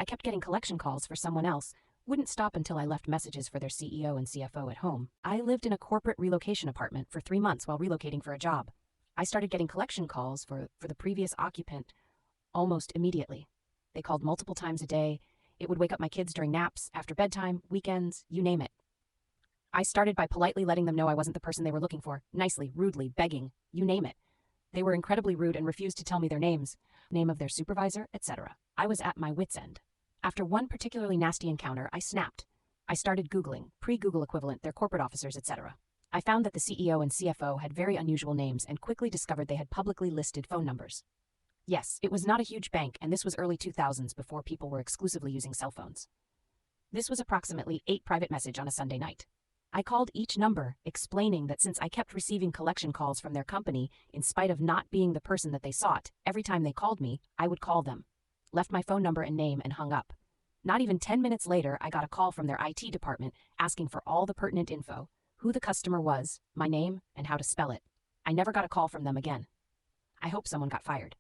I kept getting collection calls for someone else, wouldn't stop until I left messages for their CEO and CFO at home. I lived in a corporate relocation apartment for 3 months while relocating for a job. I started getting collection calls for the previous occupant almost immediately. They called multiple times a day. It would wake up my kids during naps, after bedtime, weekends, you name it. I started by politely letting them know I wasn't the person they were looking for, nicely, rudely, begging, you name it. They were incredibly rude and refused to tell me their names, name of their supervisor, etc. I was at my wit's end. After one particularly nasty encounter, I snapped. I started Googling, pre-Google equivalent, their corporate officers, etc. I found that the CEO and CFO had very unusual names and quickly discovered they had publicly listed phone numbers. Yes, it was not a huge bank, and this was early 2000s before people were exclusively using cell phones. This was approximately 8 private message on a Sunday night. I called each number, explaining that since I kept receiving collection calls from their company, in spite of not being the person that they sought, every time they called me, I would call them. Left my phone number and name and hung up. Not even 10 minutes later, I got a call from their IT department asking for all the pertinent info, who the customer was, my name, and how to spell it. I never got a call from them again. I hope someone got fired.